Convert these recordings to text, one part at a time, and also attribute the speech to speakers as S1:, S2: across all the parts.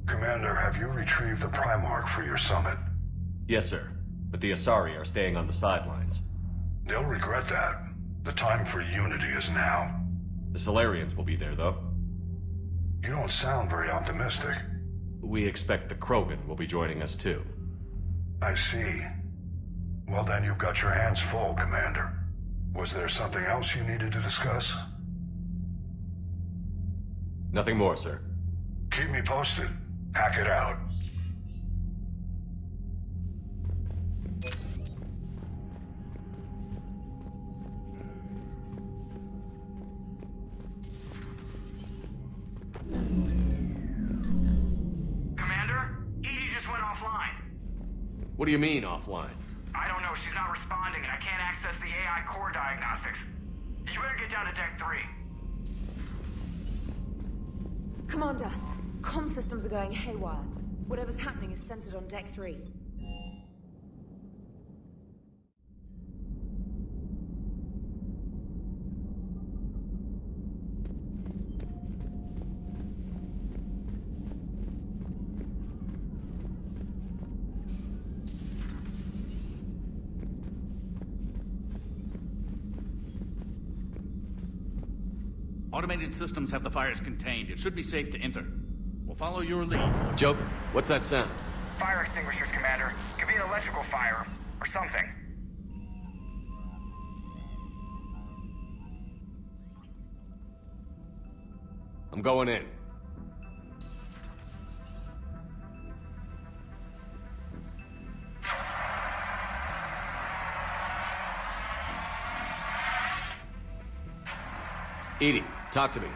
S1: Commander, have you retrieved the Primarch for your summit?
S2: Yes, sir. But the Asari are staying on the sidelines.
S1: They'll regret that. The time for unity is now.
S2: The Solarians will be there, though.
S1: You don't sound very optimistic.
S2: We expect the Krogan will be joining us, too.
S1: I see. Well then, you've got your hands full, Commander. Was there something else you needed to discuss?
S2: Nothing more, sir.
S1: Keep me posted. Hack it out.
S3: Commander? Edie just went offline.
S2: What do you mean, offline?
S3: I don't know, she's not responding and I can't access the AI core diagnostics. You better get down to Deck 3.
S4: Commander, comm systems are going haywire. Whatever's happening is centered on Deck 3.
S5: Automated systems have the fires contained. It should be safe to enter. We'll follow your lead.
S2: Joker, what's that sound?
S3: Fire extinguishers, Commander. Could be an electrical fire, or something.
S2: I'm going in. Edie, talk to me.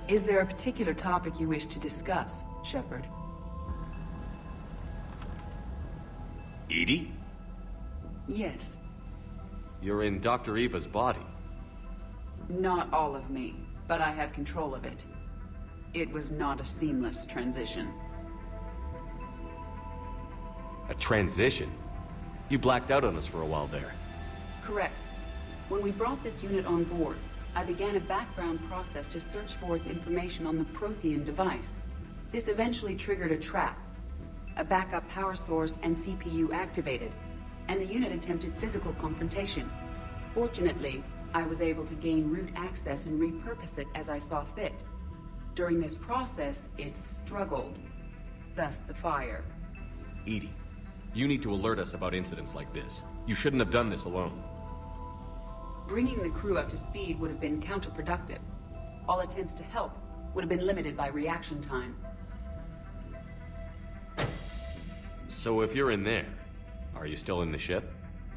S6: Is there a particular topic you wish to discuss, Shepard?
S2: Edie?
S6: Yes.
S2: You're in Dr. Eva's body.
S6: Not all of me, but I have control of it. It was not a seamless transition.
S2: A transition? You blacked out on us for a while there.
S6: Correct. When we brought this unit on board, I began a background process to search for its information on the Prothean device. This eventually triggered a trap. A backup power source and CPU activated, and the unit attempted physical confrontation. Fortunately, I was able to gain root access and repurpose it as I saw fit. During this process, it struggled. Thus the fire.
S2: Edie, you need to alert us about incidents like this. You shouldn't have done this alone.
S6: Bringing the crew up to speed would have been counterproductive. All attempts to help would have been limited by reaction time.
S2: So if you're in there, are you still in the ship?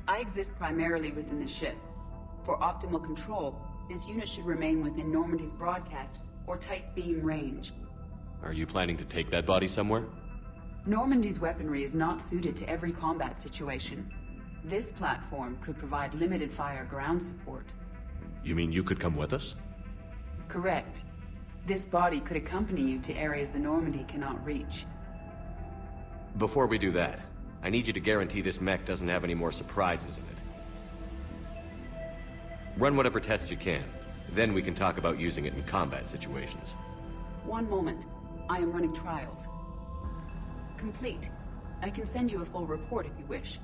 S6: I exist primarily within the ship. For optimal control, this unit should remain within Normandy's broadcast or tight beam range.
S2: Are you planning to take that body somewhere?
S6: Normandy's weaponry is not suited to every combat situation. This platform could provide limited fire ground support.
S2: You mean you could come with us?
S6: Correct. This body could accompany you to areas the Normandy cannot reach.
S2: Before we do that, I need you to guarantee this mech doesn't have any more surprises in it. Run whatever tests you can. Then we can talk about using it in combat situations.
S6: One moment. I am running trials. Complete. I can send you a full report if you wish.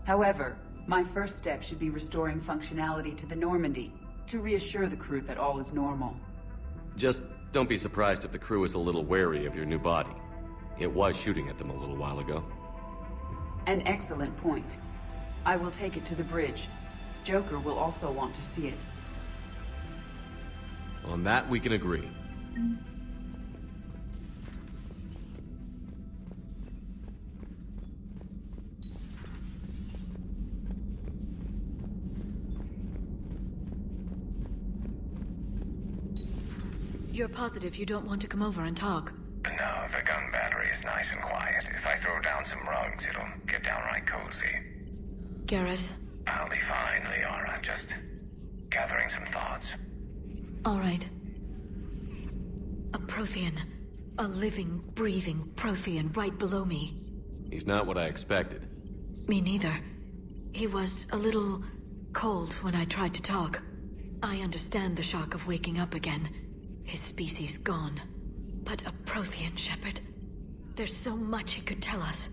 S6: However, my first step should be restoring functionality to the Normandy, to reassure the crew that all is normal.
S2: Just don't be surprised if the crew is a little wary of your new body. It was shooting at them a little while ago.
S6: An excellent point. I will take it to the bridge. Joker will also want to see it.
S2: On that, we can agree.
S7: You're positive you don't want to come over and talk?
S3: No, the gun battery is nice and quiet. If I throw down some rugs, it'll get downright cozy.
S7: Garrus?
S3: I'll be fine, Liara. Just gathering some thoughts.
S7: All right. A Prothean. A living, breathing Prothean right below me.
S2: He's not what I expected.
S7: Me neither. He was a little cold when I tried to talk. I understand the shock of waking up again. His species gone. But a Prothean, Shepard. There's so much he could tell us.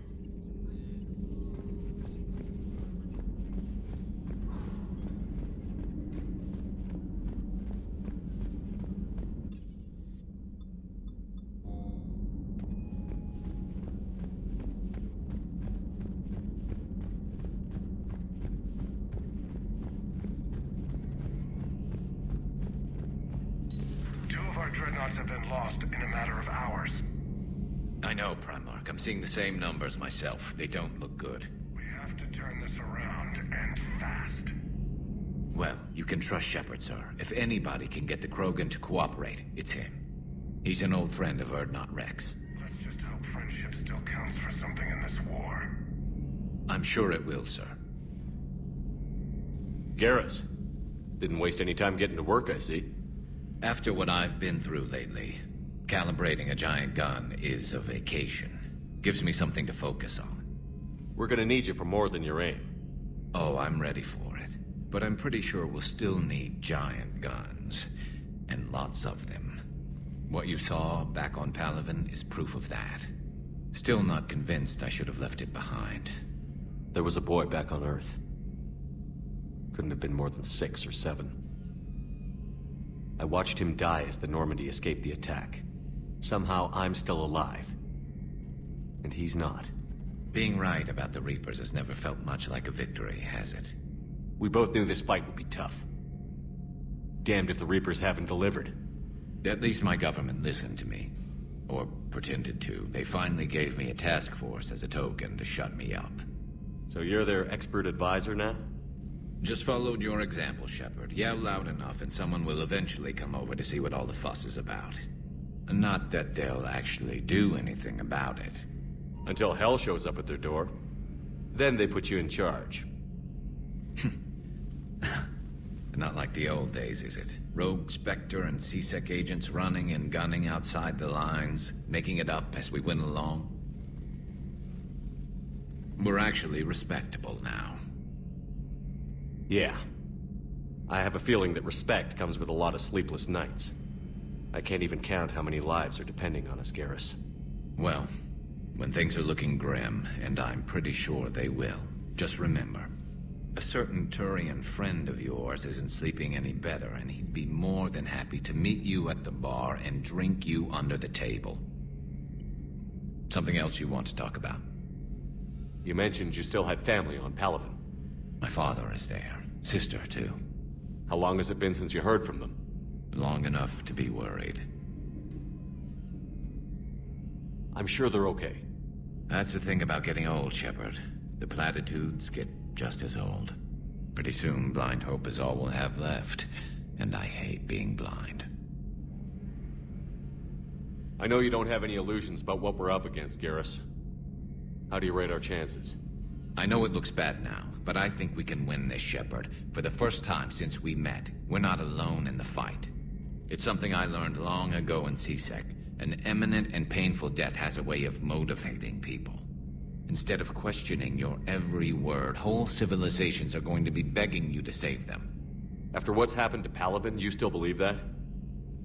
S1: Two of our dreadnoughts have been lost in a matter of hours.
S8: I know, Primarch. I'm seeing the same numbers myself. They don't look good.
S1: We have to turn this around, and fast.
S8: Well, you can trust Shepard, sir. If anybody can get the Krogan to cooperate, it's him. He's an old friend of Urdnot Rex.
S1: Let's just hope friendship still counts for something in this war.
S8: I'm sure it will, sir.
S2: Garrus. Didn't waste any time getting to work, I see.
S8: After what I've been through lately, calibrating a giant gun is a vacation. Gives me something to focus on.
S2: We're gonna need you for more than your aim.
S8: Oh, I'm ready for it. But I'm pretty sure we'll still need giant guns. And lots of them. What you saw back on Palaven is proof of that. Still not convinced I should have left it behind.
S2: There was a boy back on Earth. Couldn't have been more than 6 or 7. I watched him die as the Normandy escaped the attack. Somehow I'm still alive. And he's not.
S8: Being right about the Reapers has never felt much like a victory, has it?
S2: We both knew this fight would be tough. Damned if the Reapers haven't delivered.
S8: At least my government listened to me. Or pretended to. They finally gave me a task force as a token to shut me up.
S2: So you're their expert advisor now?
S8: Just followed your example, Shepard. Yell loud enough and someone will eventually come over to see what all the fuss is about. Not that they'll actually do anything about it.
S2: Until hell shows up at their door. Then they put you in charge.
S8: Not like the old days, is it? Rogue Spectre and C-Sec agents running and gunning outside the lines, making it up as we went along. We're actually respectable now.
S2: Yeah. I have a feeling that respect comes with a lot of sleepless nights. I can't even count how many lives are depending on us, Garrus.
S8: Well, when things are looking grim, and I'm pretty sure they will, just remember, a certain Turian friend of yours isn't sleeping any better, and he'd be more than happy to meet you at the bar and drink you under the table. Something else you want to talk about?
S2: You mentioned you still had family on Palaven.
S8: My father is there. Sister, too.
S2: How long has it been since you heard from them?
S8: Long enough to be worried.
S2: I'm sure they're okay.
S8: That's the thing about getting old, Shepard. The platitudes get just as old. Pretty soon, blind hope is all we'll have left. And I hate being blind.
S2: I know you don't have any illusions about what we're up against, Garrus. How do you rate our chances?
S8: I know it looks bad now, but I think we can win this, Shepard. For the first time since we met, we're not alone in the fight. It's something I learned long ago in C-Sec. An imminent and painful death has a way of motivating people. Instead of questioning your every word, whole civilizations are going to be begging you to save them.
S2: After what's happened to Palaven, you still believe that?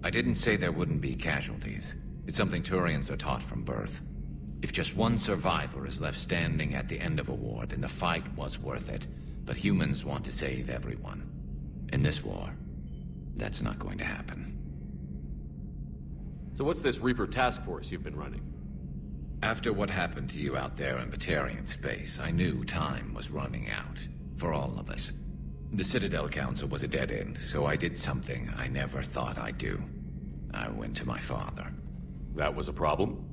S8: I didn't say there wouldn't be casualties. It's something Turians are taught from birth. If just one survivor is left standing at the end of a war, then the fight was worth it. But humans want to save everyone. In this war, that's not going to happen.
S2: So what's this Reaper task force you've been running?
S8: After what happened to you out there in Batarian space, I knew time was running out. For all of us. The Citadel Council was a dead end, so I did something I never thought I'd do. I went to my father.
S2: That was a problem?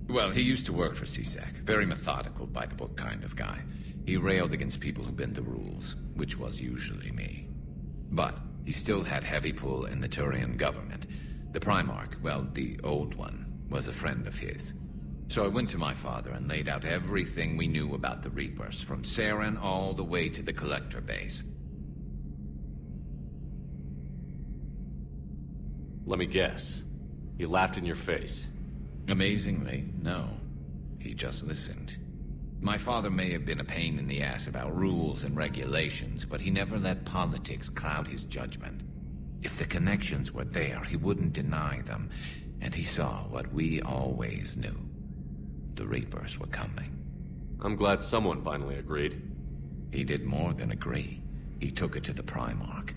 S8: Well, he used to work for C-Sec. Very methodical, by-the-book kind of guy. He railed against people who bent the rules, which was usually me. But he still had heavy pull in the Turian government. The Primarch, well, the old one, was a friend of his. So I went to my father and laid out everything we knew about the Reapers, from Saren all the way to the Collector base.
S2: Let me guess. He laughed in your face.
S8: Amazingly, no. He just listened. My father may have been a pain in the ass about rules and regulations, but he never let politics cloud his judgment. If the connections were there, he wouldn't deny them, and he saw what we always knew. The Reapers were coming.
S2: I'm glad someone finally agreed.
S8: He did more than agree. He took it to the Primarch.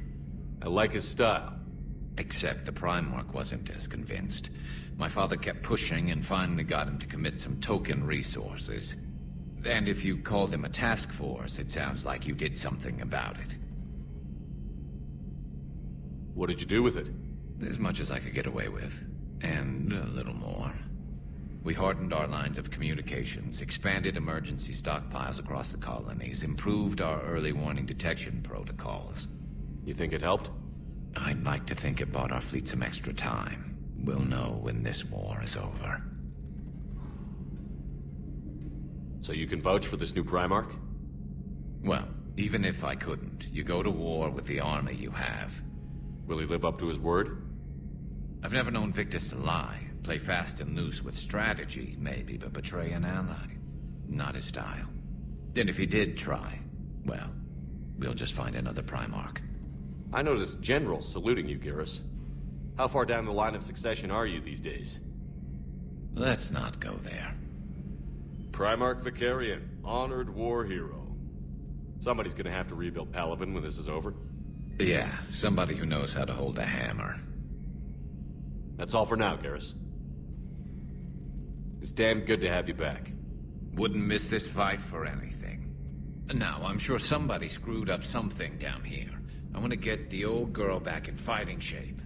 S2: I like his style.
S8: Except the Primarch wasn't as convinced. My father kept pushing and finally got him to commit some token resources. And if you call them a task force, it sounds like you did something about it.
S2: What did you do with it?
S8: As much as I could get away with. And a little more. We hardened our lines of communications, expanded emergency stockpiles across the colonies, improved our early warning detection protocols.
S2: You think it helped?
S8: I'd like to think it bought our fleet some extra time. We'll know when this war is over.
S2: So you can vouch for this new Primarch?
S8: Well, even if I couldn't, you go to war with the army you have.
S2: Will he live up to his word?
S8: I've never known Victus to lie. Play fast and loose with strategy, maybe, but betray an ally. Not his style. And if he did try, well, we'll just find another Primarch.
S2: I noticed generals saluting you, Garrus. How far down the line of succession are you these days?
S8: Let's not go there.
S2: Primarch Vicarian, honored war hero. Somebody's gonna have to rebuild Palaven when this is over.
S8: Yeah, somebody who knows how to hold a hammer.
S2: That's all for now, Garrus. It's damn good to have you back.
S8: Wouldn't miss this fight for anything. Now, I'm sure somebody screwed up something down here. I want to get the old girl back in fighting shape.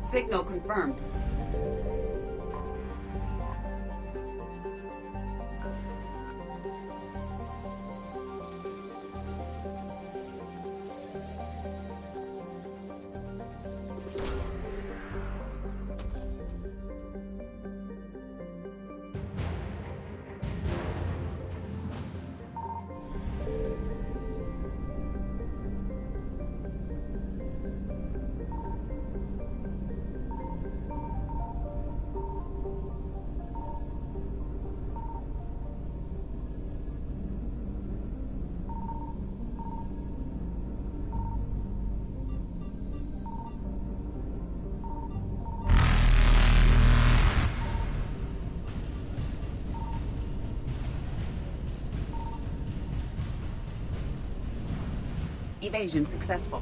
S6: Signal confirmed. Evasion successful.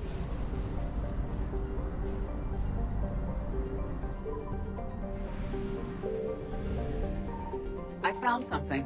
S6: I found something.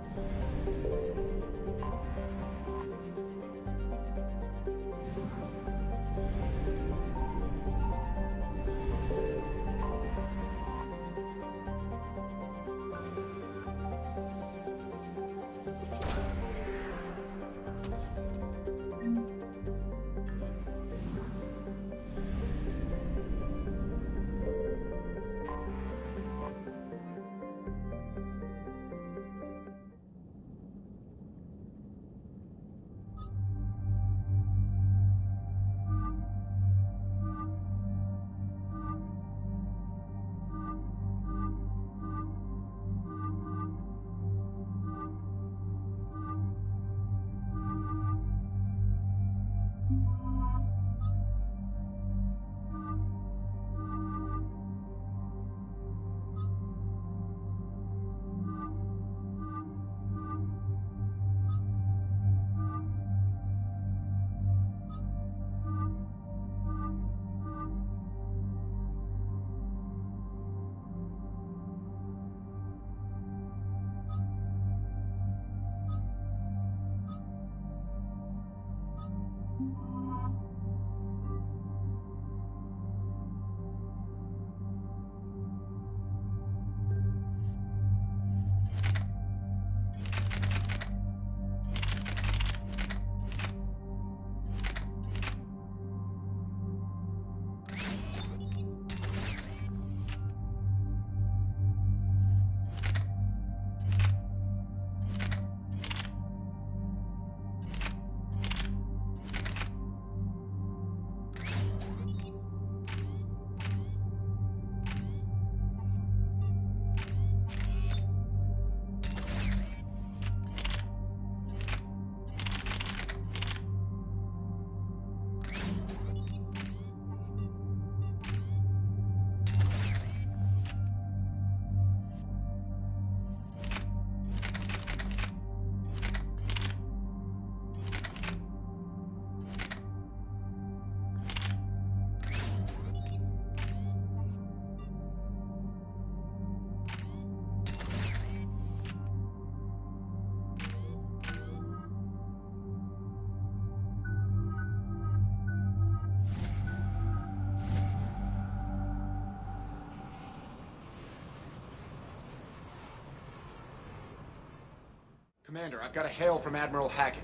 S9: Commander, I've got a hail from Admiral Hackett.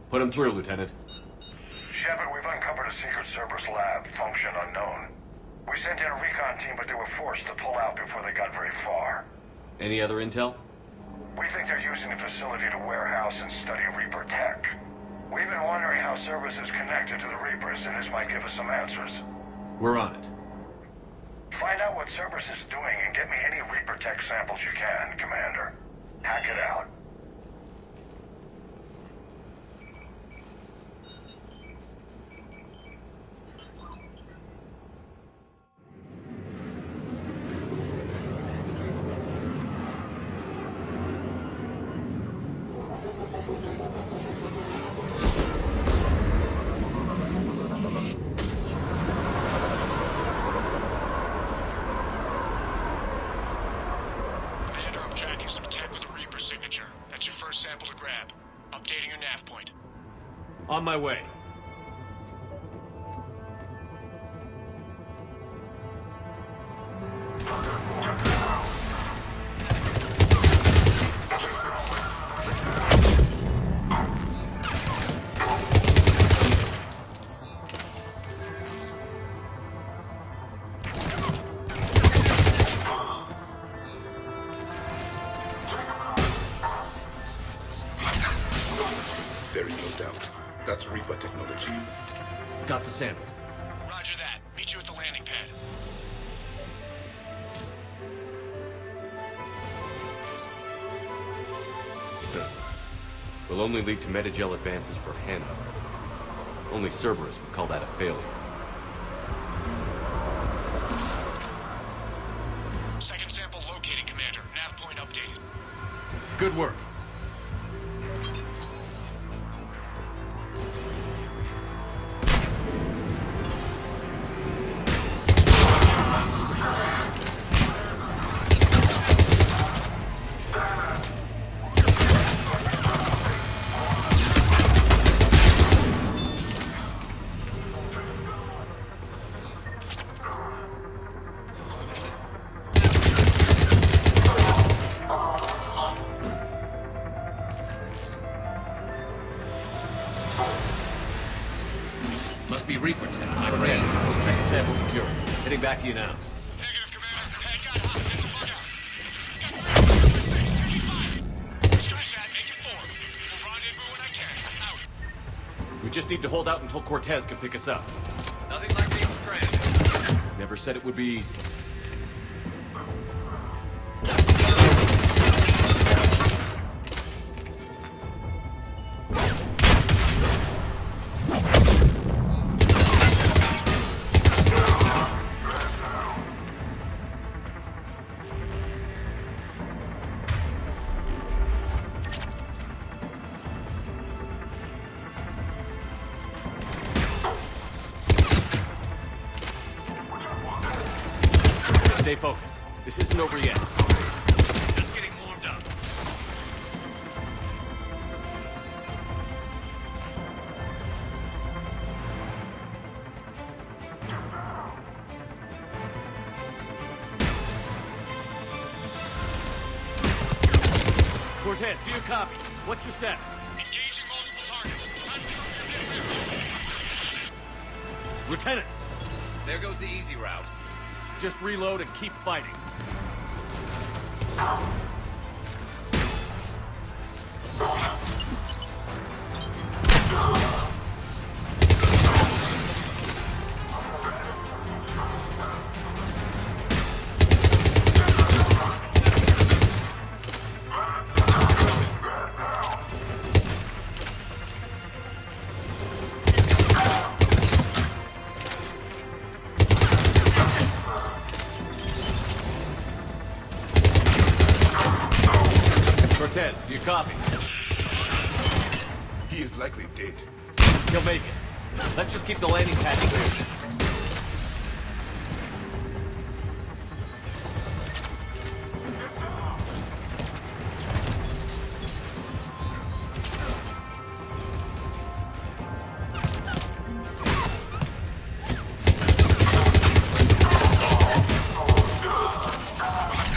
S2: Put him through, Lieutenant.
S1: Shepard, we've uncovered a secret Cerberus lab, function unknown. We sent in a recon team, but they were forced to pull out before they got very far.
S2: Any other intel?
S1: We think they're using the facility to warehouse and study Reaper tech. We've been wondering how Cerberus is connected to the Reapers, and this might give us some answers.
S2: We're on it.
S1: Find out what Cerberus is doing and get me any Reaper tech samples you can, Commander. Hack it out.
S10: Commander, I'm tracking some tech with a Reaper signature. That's your first sample to grab. Updating your nav point.
S2: On my way.
S11: There is no doubt. That's Reaper technology.
S2: Got the sample.
S10: Roger that. Meet you at the landing pad.
S2: Will only lead to Metagel advances for Hannah. Only Cerberus would call that a failure.
S10: Second sample located, Commander. Nav point updated.
S2: Good work.
S5: Must be Reaper tech. I'm ready. Second sample secure.
S2: Heading back to you now.
S10: Negative, Commander. Hey, got it. Get the fuck out. Got Reaper 6, taking fire. Scratch that. Make it 4. We'll rendezvous when I can. Out.
S2: We just need to hold out until Cortez can pick us up.
S5: Nothing like being stranded.
S2: Never said it would be easy. Stay focused. This isn't over yet.
S5: Just getting warmed up.
S2: Cortez, do you copy? What's your status?
S10: Engaging multiple targets. Time to start your business.
S2: Lieutenant,
S5: There goes the easy route.
S2: just reload and keep fighting. Cortez, do you copy?
S11: He is likely dead.
S2: He'll make it. Let's just keep the landing pad clear.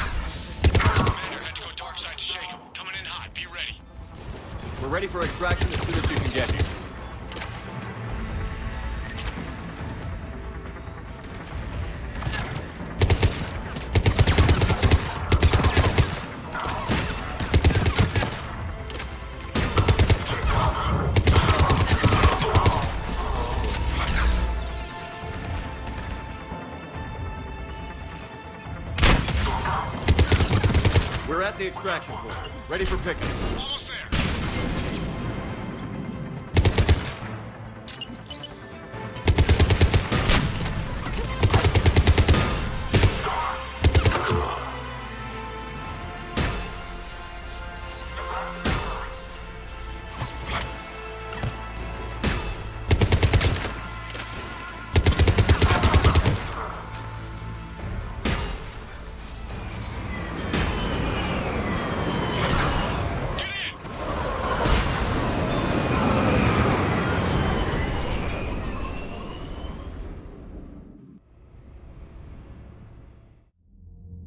S10: Commander had to go dark side to shake him.
S2: extraction as soon as you can get here. We're at the extraction point. Ready for pickup.
S10: Almost there.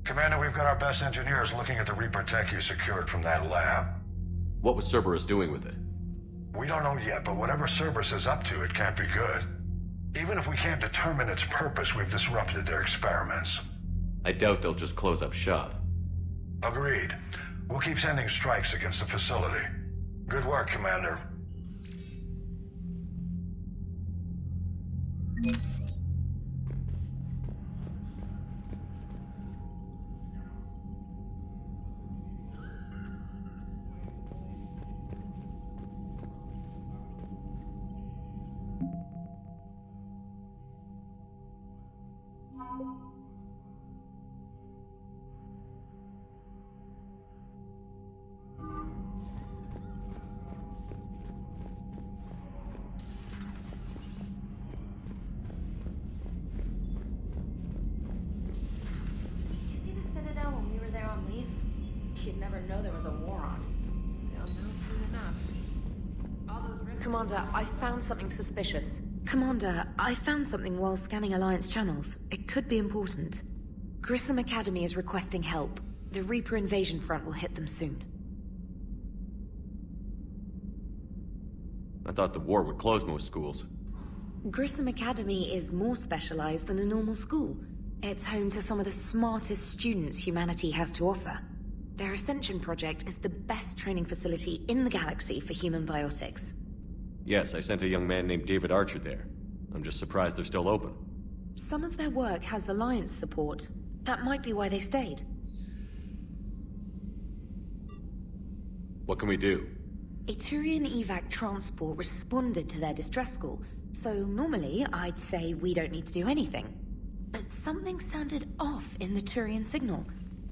S1: Commander, we've got our best engineers looking at the Reaper tech you secured from that lab.
S2: What was Cerberus doing with it?
S1: We don't know yet, but whatever Cerberus is up to, it can't be good. Even if we can't determine its purpose, we've disrupted their experiments.
S2: I doubt they'll just close up shop.
S1: Agreed. We'll keep sending strikes against the facility. Good work, Commander.
S12: See the Citadel when we were there on leave? You'd never know there was a war on. They'll know soon enough. All those
S4: Commander, I found something suspicious.
S13: Commander, I found something while scanning Alliance channels. It could be important. Grissom Academy is requesting help. The Reaper invasion front will hit them soon.
S2: I thought the war would close most schools.
S13: Grissom Academy is more specialized than a normal school. It's home to some of the smartest students humanity has to offer. Their Ascension project is the best training facility in the galaxy for human biotics.
S2: Yes, I sent a young man named David Archer there. I'm just surprised they're still open.
S13: Some of their work has Alliance support. That might be why they stayed.
S2: What can we do?
S13: A Turian evac transport responded to their distress call, so normally I'd say we don't need to do anything. But something sounded off in the Turian signal.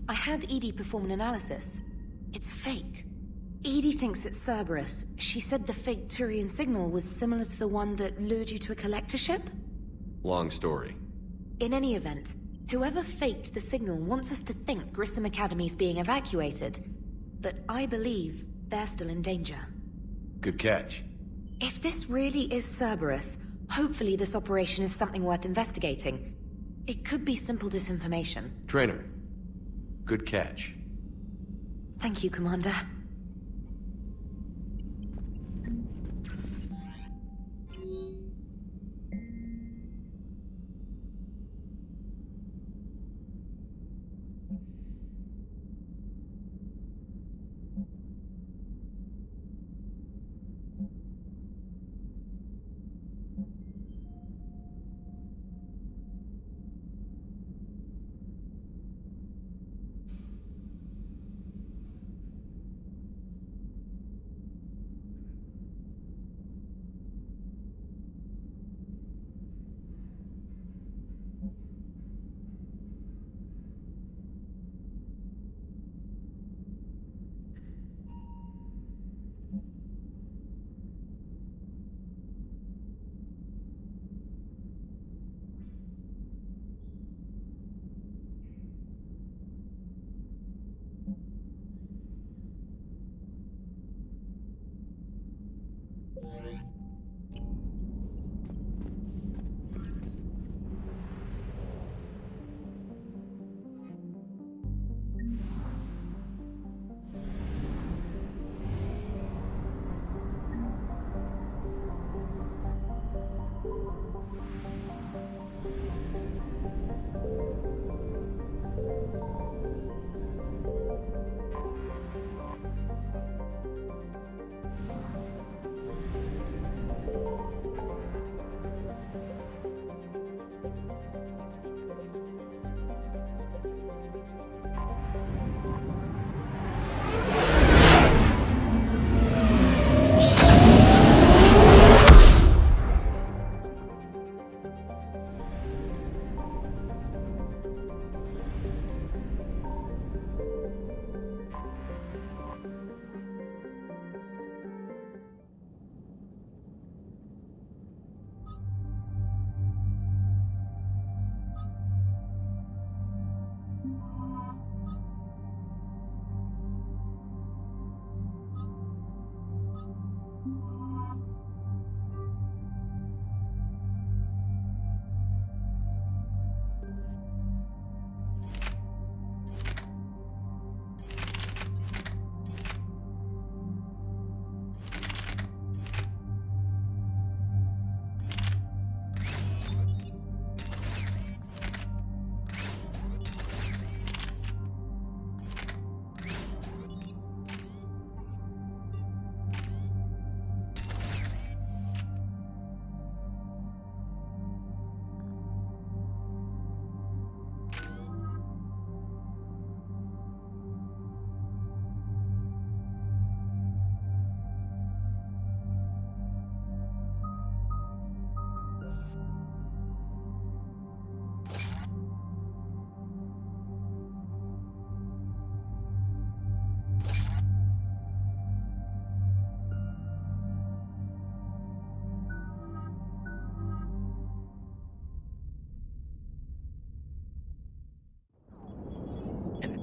S13: I had EDI perform an analysis. It's fake. EDI thinks it's Cerberus. She said the fake Turian signal was similar to the one that lured you to a collector ship?
S2: Long story.
S13: In any event, whoever faked the signal wants us to think Grissom Academy's being evacuated. But I believe they're still in danger.
S2: Good catch.
S13: If this really is Cerberus, hopefully this operation is something worth investigating. It could be simple disinformation.
S2: Trainer. Good catch.
S13: Thank you, Commander.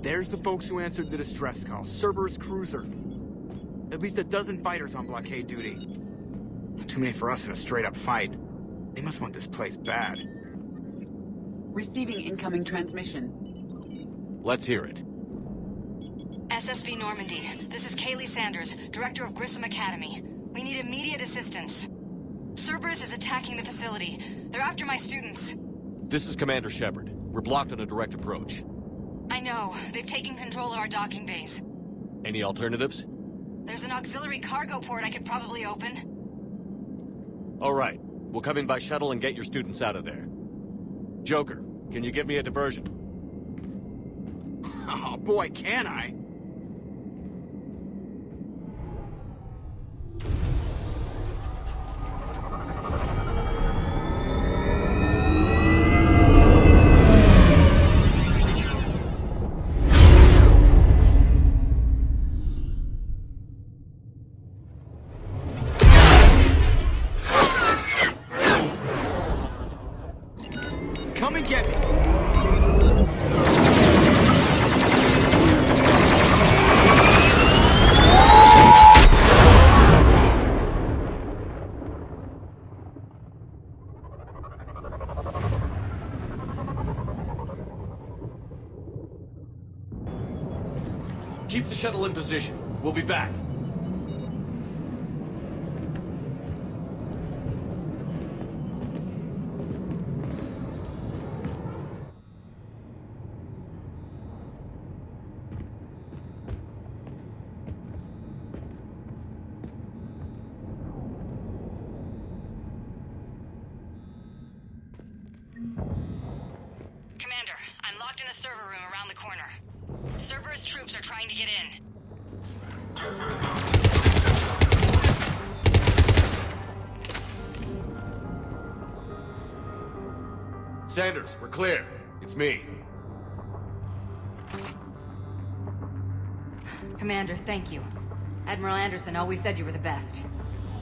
S14: There's the folks who answered the distress call. Cerberus cruiser. At least a dozen fighters on blockade duty. Not too many for us in a straight-up fight. They must want this place bad.
S6: Receiving incoming transmission.
S2: Let's hear it.
S15: SSV Normandy, this is Kaylee Sanders, Director of Grissom Academy. We need immediate assistance. Cerberus is attacking the facility. They're after my students.
S2: This is Commander Shepard. We're blocked on a direct approach.
S15: I know. They've taken control of our docking base.
S2: Any alternatives?
S15: There's an auxiliary cargo port I could probably open.
S2: All right. We'll come in by shuttle and get your students out of there. Joker, can you give me a diversion?
S14: Oh boy, can I! Come and get me!
S2: Keep the shuttle in position. We'll be back.
S15: Commander, I'm locked in a server room around the corner. Cerberus troops are trying to get in.
S2: Sanders, we're clear. It's me.
S15: Commander, thank you. Admiral Anderson always said you were the best.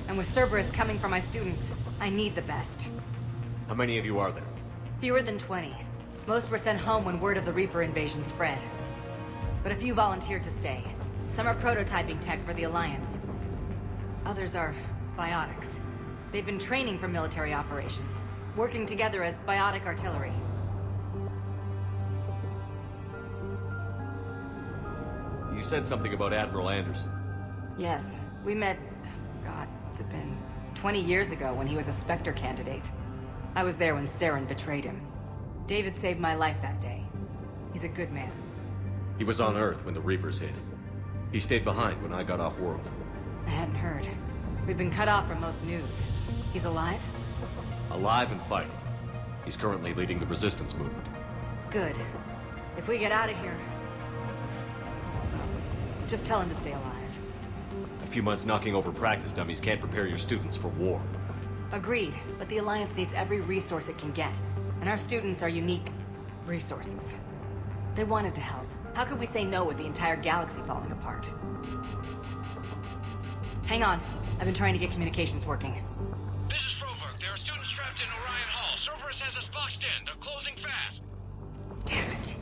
S15: And with Cerberus coming for my students, I need the best.
S2: How many of you are there?
S15: Fewer than 20. Most were sent home when word of the Reaper invasion spread. But a few volunteered to stay. Some are prototyping tech for the Alliance. Others are biotics. They've been training for military operations, working together as biotic artillery.
S2: You said something about Admiral Anderson.
S15: Yes, we met... God, what's it been? 20 years ago when he was a Spectre candidate. I was there when Saren betrayed him. David saved my life that day. He's a good man.
S2: He was on Earth when the Reapers hit. He stayed behind when I got off-world.
S15: I hadn't heard. We've been cut off from most news. He's alive?
S2: Alive and fighting. He's currently leading the resistance movement.
S15: Good. If we get out of here... well, just tell him to stay alive.
S2: A few months knocking over practice dummies can't prepare your students for war.
S15: Agreed, but the Alliance needs every resource it can get. And our students are unique resources. They wanted to help. How could we say no with the entire galaxy falling apart? Hang on. I've been trying to get communications working.
S10: This is Froberg. There are students trapped in Orion Hall. Cerberus has us boxed in. They're closing fast.
S15: Damn it.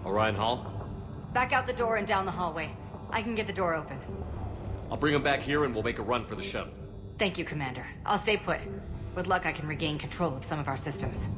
S2: Orion Hall?
S15: Back out the door and down the hallway. I can get the door open.
S2: I'll bring them back here and we'll make a run for the shuttle.
S15: Thank you, Commander. I'll stay put. With luck, I can regain control of some of our systems.